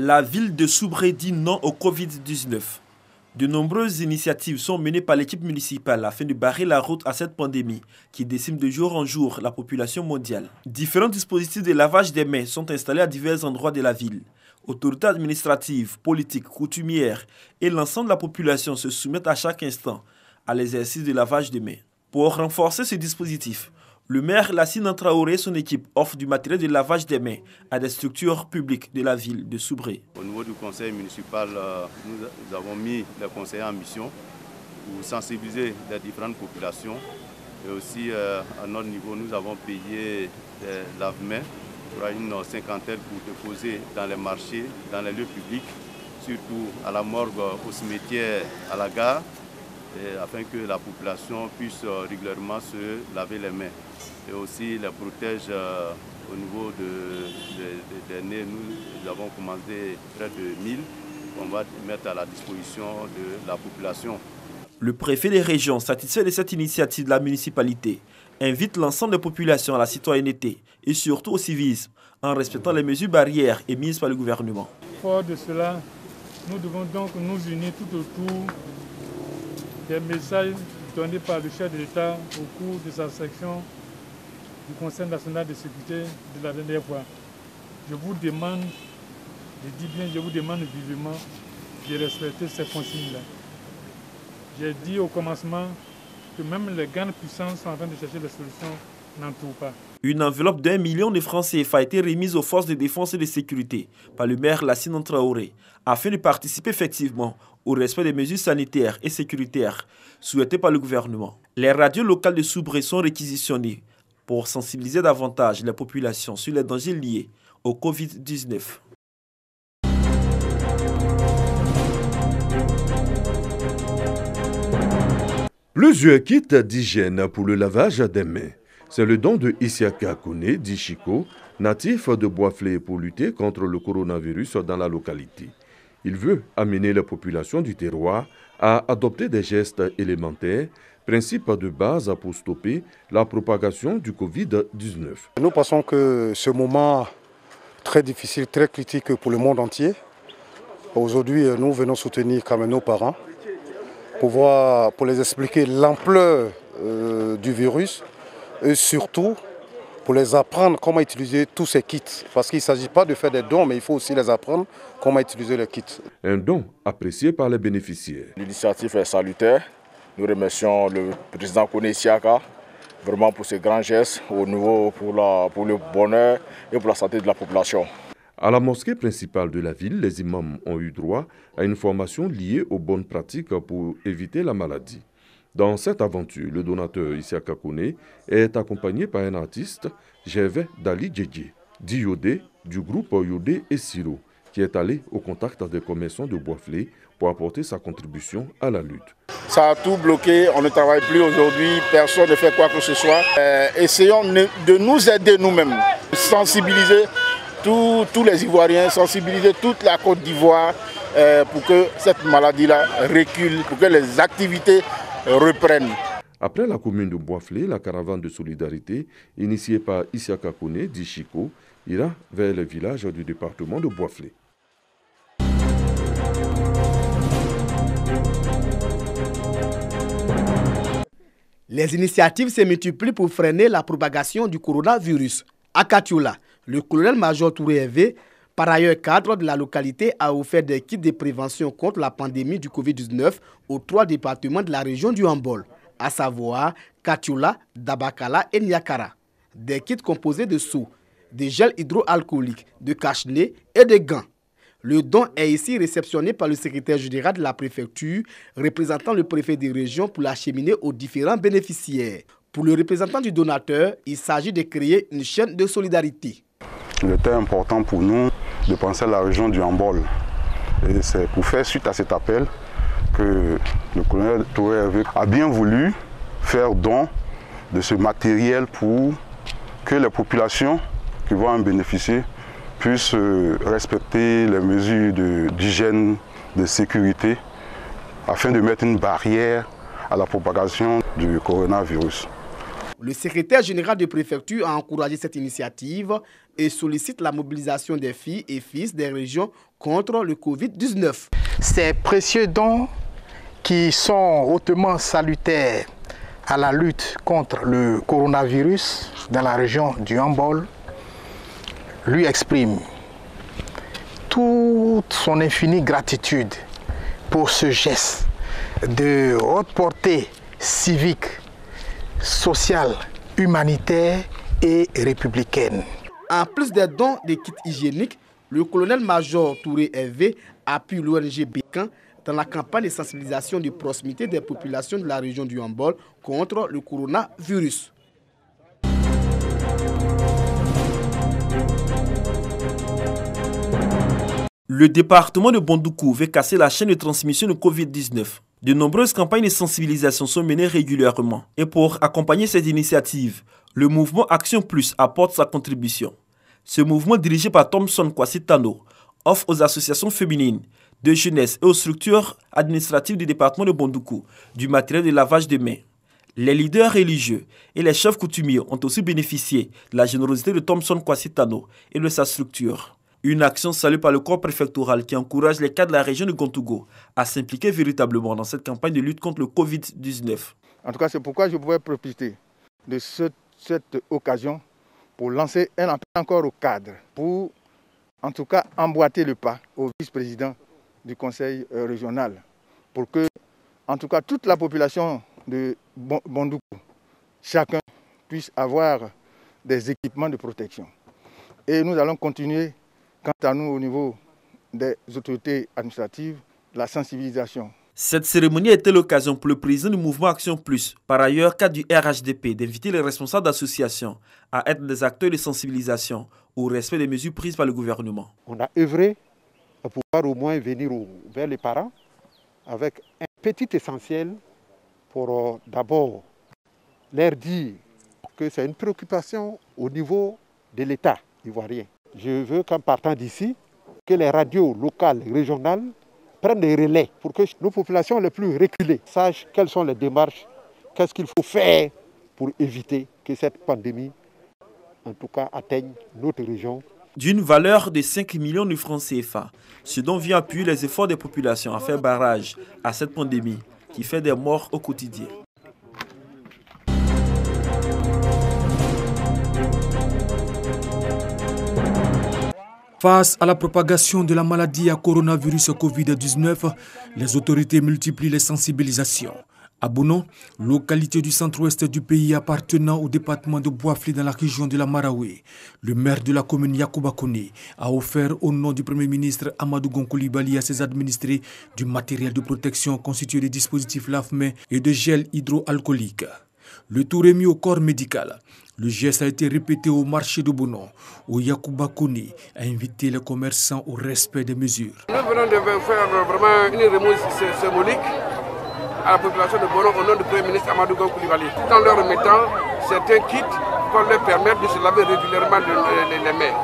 La ville de Soubré dit non au Covid-19. De nombreuses initiatives sont menées par l'équipe municipale afin de barrer la route à cette pandémie qui décime de jour en jour la population mondiale. Différents dispositifs de lavage des mains sont installés à divers endroits de la ville. Autorités administratives, politiques, coutumières et l'ensemble de la population se soumettent à chaque instant à l'exercice de lavage des mains. Pour renforcer ce dispositif, le maire Lassine Traoré et son équipe offrent du matériel de lavage des mains à des structures publiques de la ville de Soubré. Au niveau du conseil municipal, nous avons mis les conseillers en mission pour sensibiliser les différentes populations. Et aussi, à notre niveau, nous avons payé des lave-mains pour une cinquantaine pour déposer dans les marchés, dans les lieux publics, surtout à la morgue, au cimetière, à la gare, afin que la population puisse régulièrement se laver les mains. Et aussi les protège au niveau des nez. Nous avons commandé près de 1000 qu'on va mettre à la disposition de la population. Le préfet des régions, satisfait de cette initiative de la municipalité, invite l'ensemble des populations à la citoyenneté et surtout au civisme en respectant les mesures barrières émises par le gouvernement. Fort de cela, nous devons donc nous unir tout autour des messages donnés par le chef de l'État au cours de sa section du Conseil national de sécurité de la dernière fois. Je vous demande, je dis bien, je vous demande vivement de respecter ces consignes-là. J'ai dit au commencement que même les grandes puissances sont en train de chercher des solutions, n'en trouvent pas. Une enveloppe d'1 million de francs CFA a été remise aux forces de défense et de sécurité par le maire Lassine Traoré afin de participer effectivement au respect des mesures sanitaires et sécuritaires souhaitées par le gouvernement. Les radios locales de Soubré sont réquisitionnées pour sensibiliser davantage la population sur les dangers liés au Covid-19. Plusieurs kits d'hygiène pour le lavage des mains. C'est le don de Isiaka Kone, dit Chico, natif de Boisflé pour lutter contre le coronavirus dans la localité. Il veut amener la population du terroir à adopter des gestes élémentaires, principe de base pour stopper la propagation du Covid-19. Nous pensons que ce moment très difficile, très critique pour le monde entier, aujourd'hui nous venons soutenir quand même nos parents pour les expliquer l'ampleur du virus et surtout pour les apprendre comment utiliser tous ces kits. Parce qu'il ne s'agit pas de faire des dons, mais il faut aussi les apprendre comment utiliser les kits. Un don apprécié par les bénéficiaires. L'initiative est salutaire. Nous remercions le président Kone Isiaka vraiment pour ce grand geste au niveau pour le bonheur et pour la santé de la population. À la mosquée principale de la ville, les imams ont eu droit à une formation liée aux bonnes pratiques pour éviter la maladie. Dans cette aventure, le donateur Isiaka Kone est accompagné par un artiste, Gervais Dali Djedje, dit Yodé du groupe Yodé et Siro, qui est allé au contact des commerçants de Boisflé pour apporter sa contribution à la lutte. Ça a tout bloqué, on ne travaille plus aujourd'hui, personne ne fait quoi que ce soit. Essayons de nous aider nous-mêmes, sensibiliser tous les Ivoiriens, sensibiliser toute la Côte d'Ivoire pour que cette maladie-là recule, pour que les activités reprennent. Après la commune de Boisflé, la caravane de solidarité initiée par Isiaka Kone, dit Chico, ira vers les villages du département de Boisflé. Les initiatives se multiplient pour freiner la propagation du coronavirus. À Katioula, le colonel-major Touré Hervé, par ailleurs cadre de la localité, a offert des kits de prévention contre la pandémie du Covid-19 aux 3 départements de la région du Hambol, à savoir Katioula, Dabakala et Niakara. Des kits composés de seaux, de gel hydroalcoolique, de cache-nez et de gants. Le don est ici réceptionné par le secrétaire général de la préfecture, représentant le préfet des régions pour l'acheminer aux différents bénéficiaires. Pour le représentant du donateur, il s'agit de créer une chaîne de solidarité. Il était important pour nous de penser à la région du Hambol. Et c'est pour faire suite à cet appel que le colonel Touré Hervé a bien voulu faire don de ce matériel pour que les populations qui vont en bénéficier puissent respecter les mesures d'hygiène, de sécurité, afin de mettre une barrière à la propagation du coronavirus. Le secrétaire général de préfecture a encouragé cette initiative et sollicite la mobilisation des filles et fils des régions contre le Covid-19. Ces précieux dons qui sont hautement salutaires à la lutte contre le coronavirus dans la région du Hambol lui exprime toute son infinie gratitude pour ce geste de haute portée civique, sociale, humanitaire et républicaine. En plus des dons de kits hygiéniques, le colonel-major Touré Hervé appuie l'ONG Bécan dans la campagne de sensibilisation de proximité des populations de la région du Hambol contre le coronavirus. Le département de Bondoukou veut casser la chaîne de transmission de Covid-19. De nombreuses campagnes de sensibilisation sont menées régulièrement. Et pour accompagner cette initiative, le mouvement Action Plus apporte sa contribution. Ce mouvement dirigé par Thomson Kwasi Tano offre aux associations féminines, de jeunesse et aux structures administratives du département de Bondoukou du matériel de lavage de mains. Les leaders religieux et les chefs coutumiers ont aussi bénéficié de la générosité de Thomson Kwasi Tano et de sa structure. Une action saluée par le corps préfectoral qui encourage les cadres de la région de Gontougo à s'impliquer véritablement dans cette campagne de lutte contre le Covid-19. En tout cas, c'est pourquoi je pouvais profiter de cette occasion pour lancer un appel encore au cadre, pour en tout cas emboîter le pas au vice-président du conseil régional, pour que en tout cas toute la population de Bondoukou, chacun puisse avoir des équipements de protection. Et nous allons continuer, quant à nous, au niveau des autorités administratives, la sensibilisation. Cette cérémonie a été l'occasion pour le président du mouvement Action Plus, par ailleurs cadre du RHDP, d'inviter les responsables d'associations à être des acteurs de sensibilisation au respect des mesures prises par le gouvernement. On a œuvré à pouvoir au moins venir vers les parents avec un petit essentiel pour d'abord leur dire que c'est une préoccupation au niveau de l'État ivoirien. Je veux qu'en partant d'ici, que les radios locales et régionales prennent des relais pour que nos populations les plus reculées sachent quelles sont les démarches, qu'est-ce qu'il faut faire pour éviter que cette pandémie, en tout cas, atteigne notre région. D'une valeur de 5 millions de francs CFA, ce dont vient appuyer les efforts des populations à faire barrage à cette pandémie qui fait des morts au quotidien. Face à la propagation de la maladie à coronavirus Covid-19, les autorités multiplient les sensibilisations. À Bono, localité du centre-ouest du pays appartenant au département de Boafli dans la région de la Marawi, le maire de la commune Yacouba Koné a offert au nom du Premier ministre Amadou Gon Coulibaly à ses administrés du matériel de protection constitué de dispositifs lave-mains et de gel hydroalcoolique. Le tout remis au corps médical. Le geste a été répété au marché de Bono, où Yacouba Koné a invité les commerçants au respect des mesures. Nous venons de faire vraiment une remise symbolique à la population de Bono au nom du Premier ministre Amadou Gon Coulibaly, tout en leur remettant certains kits pour leur permettre de se laver régulièrement les mains,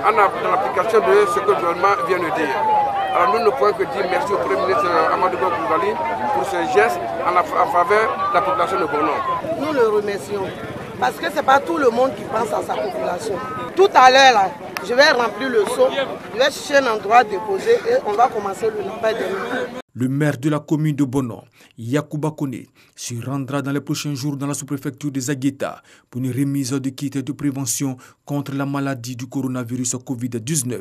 en application de ce que le gouvernement vient de dire. Alors nous ne pouvons que dire merci au Premier ministre Amadou Gon Coulibaly pour ce geste en faveur de la population de Bono. Nous le remercions parce que ce n'est pas tout le monde qui pense à sa population. Tout à l'heure, là, je vais remplir le seau, je vais chercher un endroit à déposer et on va commencer le lavage des mains. Le maire de la commune de Bono, Yacouba Koné, se rendra dans les prochains jours dans la sous-préfecture de Zagueta pour une remise de kits de prévention contre la maladie du coronavirus Covid-19.